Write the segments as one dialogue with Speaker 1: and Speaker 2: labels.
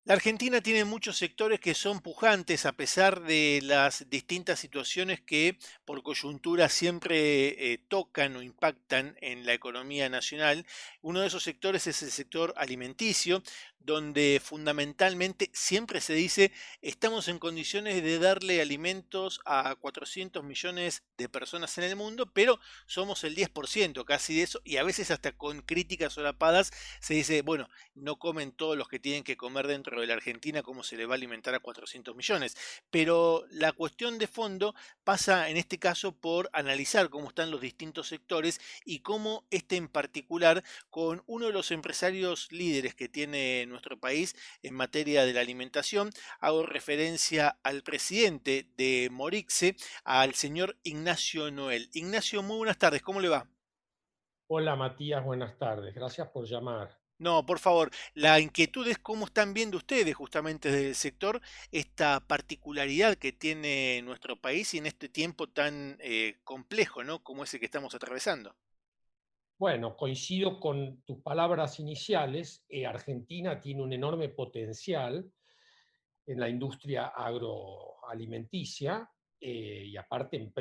Speaker 1: La Argentina tiene muchos sectores que son pujantes a pesar de las distintas situaciones que por coyuntura siempre tocan o impactan en la economía nacional. Uno de esos sectores es el sector alimenticio, donde fundamentalmente siempre se dice estamos en condiciones de darle alimentos a 400 millones de personas en el mundo, pero somos el 10% casi de eso y a veces hasta con críticas solapadas se dice, bueno, no comen todos los que tienen que comer dentro de la Argentina, cómo se le va a alimentar a 400 millones. Pero la cuestión de fondo pasa en este caso por analizar cómo están los distintos sectores y cómo este en particular, con uno de los empresarios líderes que tiene nuestro país en materia de la alimentación, hago referencia al presidente de Morixe, al señor Ignacio Noel. Ignacio, muy buenas tardes, ¿cómo le va?
Speaker 2: Hola Matías, buenas tardes. Gracias por llamar.
Speaker 1: No, por favor, la inquietud es cómo están viendo ustedes justamente desde el sector esta particularidad que tiene nuestro país y en este tiempo tan complejo, ¿no? Como ese que estamos atravesando.
Speaker 2: Bueno, coincido con tus palabras iniciales. Argentina tiene un enorme potencial en la industria agroalimenticia y aparte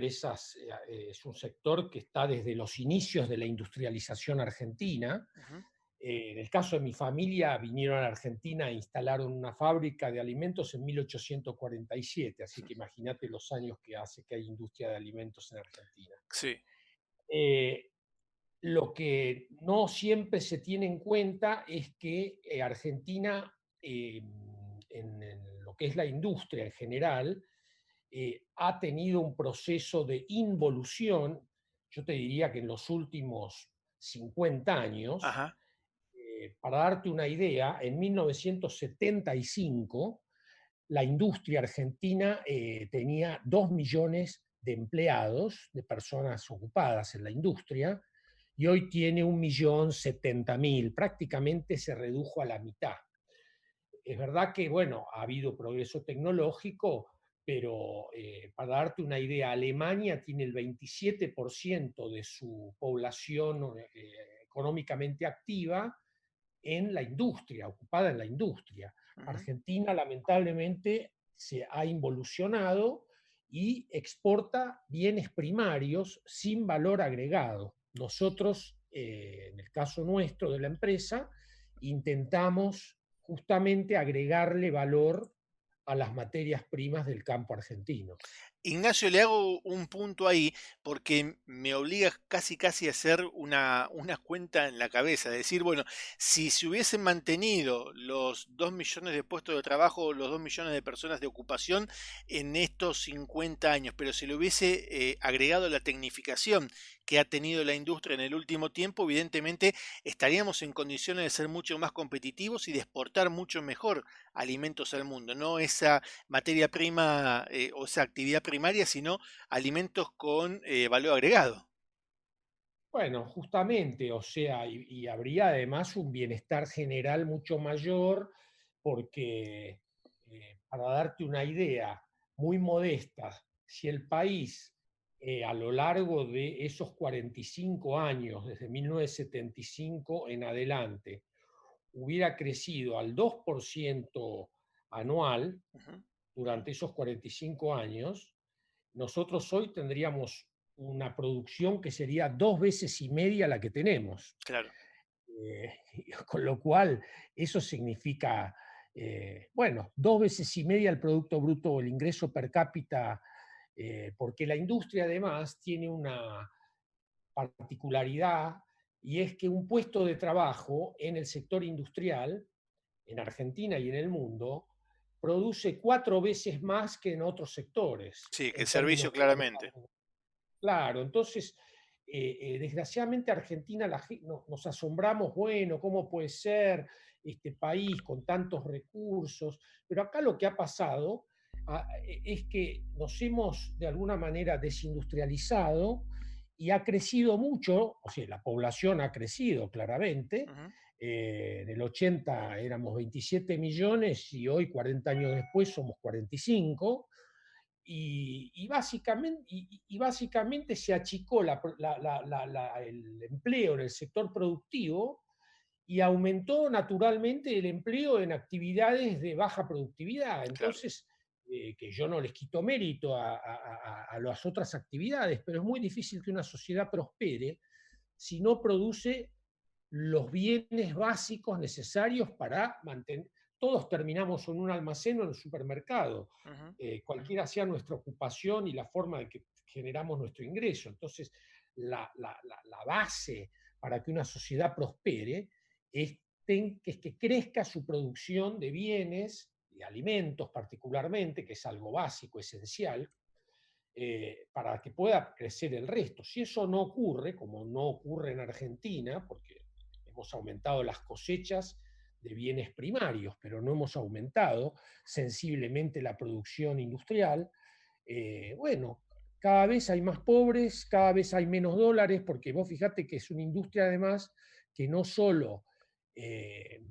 Speaker 2: es un sector que está desde los inicios de la industrialización argentina.
Speaker 1: Ujú.
Speaker 2: En el caso de mi familia, vinieron a la Argentina e instalaron una fábrica de alimentos en 1847, así que imagínate los años que hace que hay industria de alimentos en Argentina.
Speaker 1: Sí.
Speaker 2: Eh, lo que no siempre se tiene en cuenta es que Argentina, en lo que es la industria en general, ha tenido un proceso de involución, yo te diría que en los últimos 50 años.
Speaker 1: Ajá.
Speaker 2: Para darte una idea, en 1975 la industria argentina tenía 2 millones de empleados, de personas ocupadas en la industria, y hoy tiene 1.070.000, prácticamente se redujo a la mitad. Es verdad que, bueno, ha habido progreso tecnológico, pero para darte una idea, Alemania tiene el 27% de su población económicamente activa en la industria, ocupada en la industria.
Speaker 1: Ujú.
Speaker 2: Argentina lamentablemente se ha involucionado y exporta bienes primarios sin valor agregado. Nosotros, en el caso nuestro de la empresa, intentamos justamente agregarle valor a las materias primas del campo argentino.
Speaker 1: Ignacio, le hago un punto ahí porque me obliga casi casi a hacer una cuenta en la cabeza, decir, bueno, si se hubiesen mantenido los 2 millones de puestos de trabajo, los 2 millones de personas de ocupación en estos 50 años, pero se le hubiese agregado la tecnificación que ha tenido la industria en el último tiempo, evidentemente estaríamos en condiciones de ser mucho más competitivos y de exportar mucho mejor alimentos al mundo, no esa materia prima o esa actividad primaria, sino alimentos con valor agregado.
Speaker 2: Bueno, justamente, o sea, y habría además un bienestar general mucho mayor, porque, para darte una idea muy modesta, si el país a lo largo de esos 45 años, desde 1975 en adelante, hubiera crecido al 2% anual
Speaker 1: Ujú.
Speaker 2: durante esos 45 años, nosotros hoy tendríamos una producción que sería 2 veces y media la que tenemos.
Speaker 1: Claro.
Speaker 2: Eh, con lo cual, eso significa, bueno, 2 veces y media el Producto Bruto o el ingreso per cápita, porque la industria además tiene una particularidad y es que un puesto de trabajo en el sector industrial, en Argentina y en el mundo, produce 4 veces más que en otros sectores
Speaker 1: Sí, que
Speaker 2: en
Speaker 1: servicio
Speaker 2: términos de
Speaker 1: claramente.
Speaker 2: claro, entonces, desgraciadamente Argentina nos asombramos, bueno, ¿cómo puede ser este país con tantos recursos? Pero acá lo que ha pasado es que nos hemos de alguna manera desindustrializado y ha crecido mucho, o sea, la población ha crecido claramente.
Speaker 1: Ujú.
Speaker 2: En el 80 éramos 27 millones y hoy, 40 años después, somos 45 y básicamente se achicó el empleo en el sector productivo y aumentó naturalmente el empleo en actividades de baja productividad.
Speaker 1: Claro.
Speaker 2: Entonces, que yo no les quito mérito a las otras actividades, pero es muy difícil que una sociedad prospere si no produce los bienes básicos necesarios para mantener. Todos terminamos en un almacén o en un supermercado,
Speaker 1: Ujú, ujú.
Speaker 2: cualquiera sea nuestra ocupación y la forma en que generamos nuestro ingreso. Entonces, la base para que una sociedad prospere es que crezca su producción de bienes, de alimentos particularmente, que es algo básico, esencial, para que pueda crecer el resto. Si eso no ocurre, como no ocurre en Argentina, porque hemos aumentado las cosechas de bienes primarios, pero no hemos aumentado sensiblemente la producción industrial, bueno, cada vez hay más pobres, cada vez hay menos dólares, porque vos fíjate que es una industria además que no solo eh,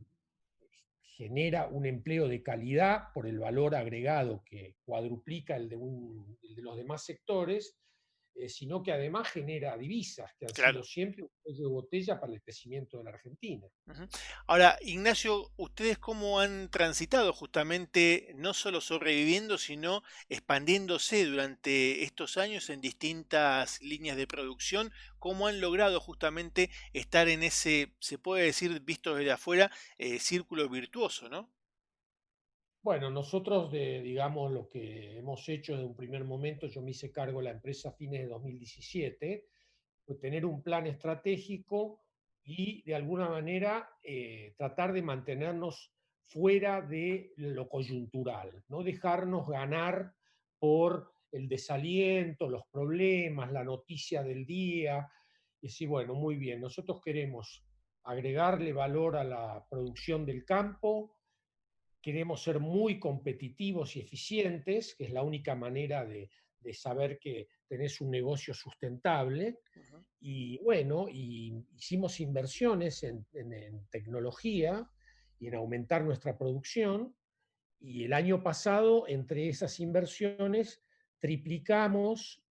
Speaker 2: genera un empleo de calidad por el valor agregado que cuadruplica el de los demás sectores, sino que además genera divisas, que han sido
Speaker 1: Claro.
Speaker 2: siempre un cuello de botella para el crecimiento de la Argentina.
Speaker 1: Ujú. Ahora, Ignacio, ¿ustedes cómo han transitado justamente, no solo sobreviviendo, sino expandiéndose durante estos años en distintas líneas de producción? ¿Cómo han logrado justamente estar en ese, se puede decir, visto desde afuera, círculo virtuoso, ¿no?
Speaker 2: Bueno, nosotros, digamos, lo que hemos hecho desde un primer momento, yo me hice cargo de la empresa a fines de 2017, fue tener un plan estratégico y de alguna manera tratar de mantenernos fuera de lo coyuntural, no dejarnos ganar por el desaliento, los problemas, la noticia del día, y decir, bueno, muy bien, nosotros queremos agregarle valor a la producción del campo, queremos ser muy competitivos y eficientes, que es la única manera de saber que tenés un negocio sustentable.
Speaker 1: Ujú,
Speaker 2: Y bueno, y hicimos inversiones en tecnología y en aumentar nuestra producción. Y el año pasado, entre esas inversiones, triplicamos,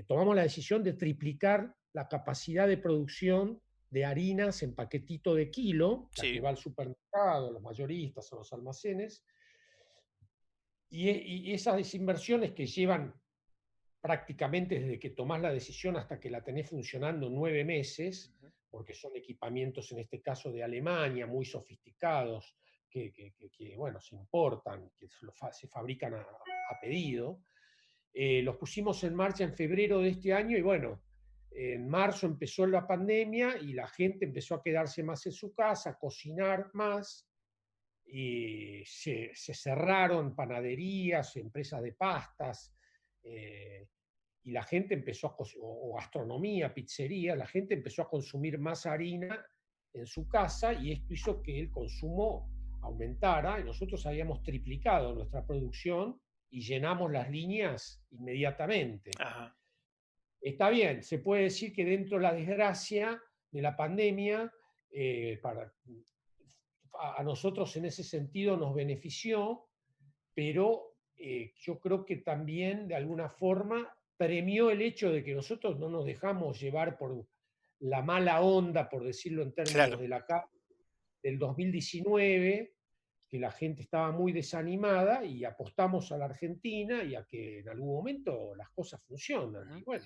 Speaker 2: tomamos la decisión de triplicar la capacidad de producción de harinas en paquetito de kilo, la que
Speaker 1: sí,
Speaker 2: va al supermercado, a los mayoristas, a los almacenes, y esas inversiones que llevan prácticamente desde que tomás la decisión hasta que la tenés funcionando 9 meses,
Speaker 1: ujú,
Speaker 2: porque son equipamientos en este caso de Alemania, muy sofisticados, bueno, se importan, que se fabrican a pedido. Los pusimos en marcha en febrero de este año y bueno, en marzo empezó la pandemia y la gente empezó a quedarse más en su casa, a cocinar más, y se cerraron panaderías, empresas de pastas, eh, y la gente empezó o gastronomía, pizzería, la gente empezó a consumir más harina en su casa y esto hizo que el consumo aumentara y nosotros habíamos triplicado nuestra producción y llenamos las líneas inmediatamente.
Speaker 1: ajá,
Speaker 2: Está bien, se puede decir que dentro de la desgracia de la pandemia, para, a nosotros en ese sentido nos benefició, pero yo creo que también de alguna forma premió el hecho de que nosotros no nos dejamos llevar por la mala onda, por decirlo en términos
Speaker 1: claro.
Speaker 2: de del 2019, que la gente estaba muy desanimada y apostamos a la Argentina y a que en algún momento las cosas funcionan. Y
Speaker 1: Ujú.
Speaker 2: bueno,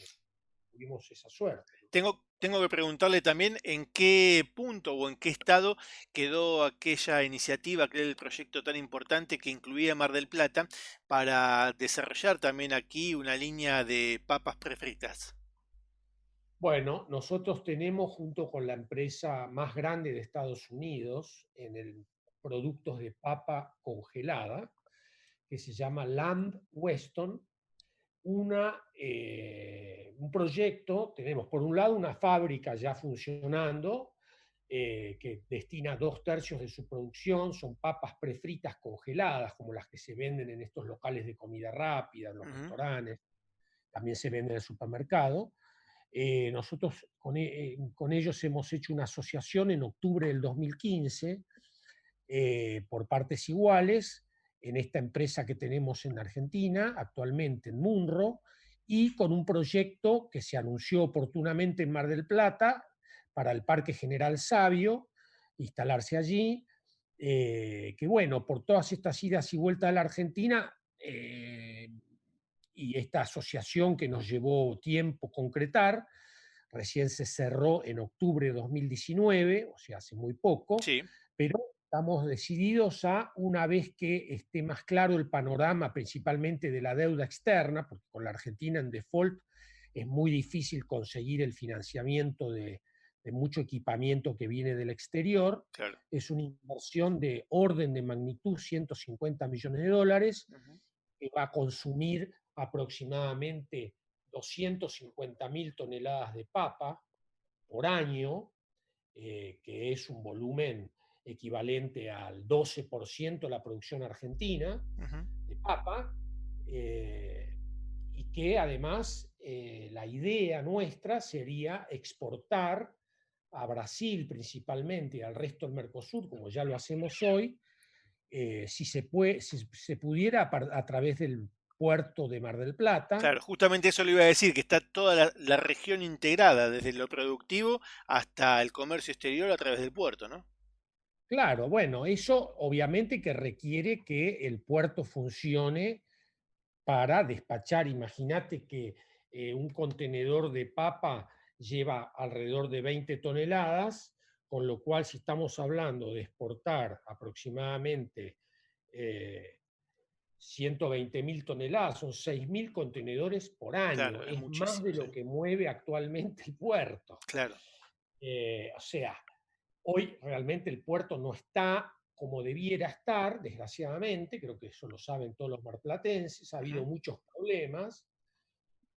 Speaker 2: tuvimos esa suerte.
Speaker 1: Tengo que preguntarle también en qué punto o en qué estado quedó aquella iniciativa, aquel proyecto tan importante que incluía Mar del Plata para desarrollar también aquí una línea de papas prefritas.
Speaker 2: Bueno, nosotros tenemos junto con la empresa más grande de Estados Unidos en el productos de papa congelada, que se llama Lamb Weston, un proyecto, tenemos por un lado una fábrica ya funcionando, que destina 2/3 de su producción, son papas prefritas congeladas, como las que se venden en estos locales de comida rápida, en los
Speaker 1: Ujú,
Speaker 2: restaurantes, también se venden en el supermercado. Nosotros con ellos hemos hecho una asociación en octubre del 2015, por partes iguales en esta empresa que tenemos en Argentina, actualmente en Munro, y con un proyecto que se anunció oportunamente en Mar del Plata para el Parque General Sabio, instalarse allí, que bueno, por todas estas idas y vueltas a la Argentina, y esta asociación que nos llevó tiempo concretar, recién se cerró en octubre de 2019, o sea, hace muy poco,
Speaker 1: Sí,
Speaker 2: pero estamos decididos a, una vez que esté más claro el panorama, principalmente de la deuda externa, porque con la Argentina en default es muy difícil conseguir el financiamiento de mucho equipamiento que viene del exterior.
Speaker 1: claro.
Speaker 2: Es una inversión de orden de magnitud, 150 millones de dólares,
Speaker 1: Ujú,
Speaker 2: que va a consumir aproximadamente 250.000 toneladas de papa por año, que es un volumen equivalente al 12% de la producción argentina
Speaker 1: ujú.
Speaker 2: de papa, y que además la idea nuestra sería exportar a Brasil principalmente, al resto del Mercosur, como ya lo hacemos hoy, si se pudiera a través del puerto de Mar del Plata.
Speaker 1: Claro, justamente eso le iba a decir, que está toda la región integrada, desde lo productivo hasta el comercio exterior a través del puerto, ¿no?
Speaker 2: Claro, bueno, eso obviamente que requiere que el puerto funcione para despachar. Imagínate que un contenedor de papa lleva alrededor de 20 toneladas, con lo cual si estamos hablando de exportar aproximadamente 120.000 toneladas, son 6.000 contenedores por año,
Speaker 1: Claro, es
Speaker 2: es más
Speaker 1: muchísimo,
Speaker 2: de
Speaker 1: sí.
Speaker 2: lo que mueve actualmente el puerto.
Speaker 1: Claro.
Speaker 2: O sea, hoy realmente el puerto no está como debiera estar, desgraciadamente, creo que eso lo saben todos los marplatenses, ha habido
Speaker 1: Ujú.
Speaker 2: muchos problemas,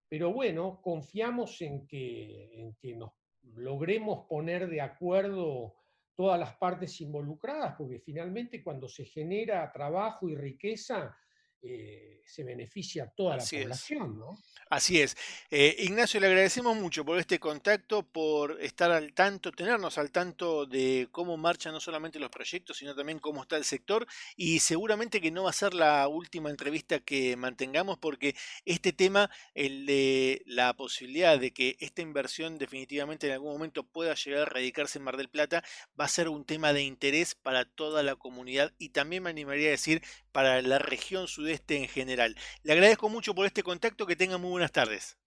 Speaker 2: pero bueno, confiamos en que nos logremos poner de acuerdo todas las partes involucradas, porque finalmente cuando se genera trabajo y riqueza, se beneficia a toda la
Speaker 1: Así es.
Speaker 2: población, ¿no?
Speaker 1: Así es. Ignacio, le agradecemos mucho por este contacto, por estar al tanto, tenernos al tanto de cómo marchan no solamente los proyectos, sino también cómo está el sector. Y seguramente que no va a ser la última entrevista que mantengamos, porque este tema, el de la posibilidad de que esta inversión definitivamente en algún momento pueda llegar a radicarse en Mar del Plata, va a ser un tema de interés para toda la comunidad y también me animaría a decir para la región sudeste en general. Le agradezco mucho por este contacto, que tenga muy buenas tardes.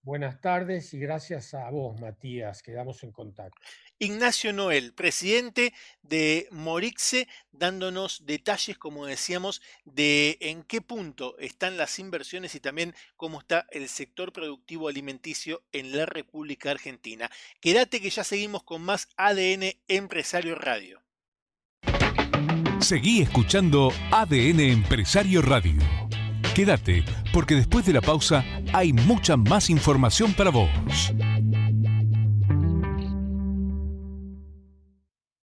Speaker 2: Buenas tardes y gracias a vos, Matías. Quedamos en contacto.
Speaker 1: Ignacio Noel, presidente de Morixe, dándonos detalles, como decíamos, de en qué punto están las inversiones y también cómo está el sector productivo alimenticio en la República Argentina. Quédate que ya seguimos con más ADN Empresario Radio.
Speaker 3: Seguí escuchando ADN Empresario Radio. Quédate, porque después de la pausa hay mucha más información para vos.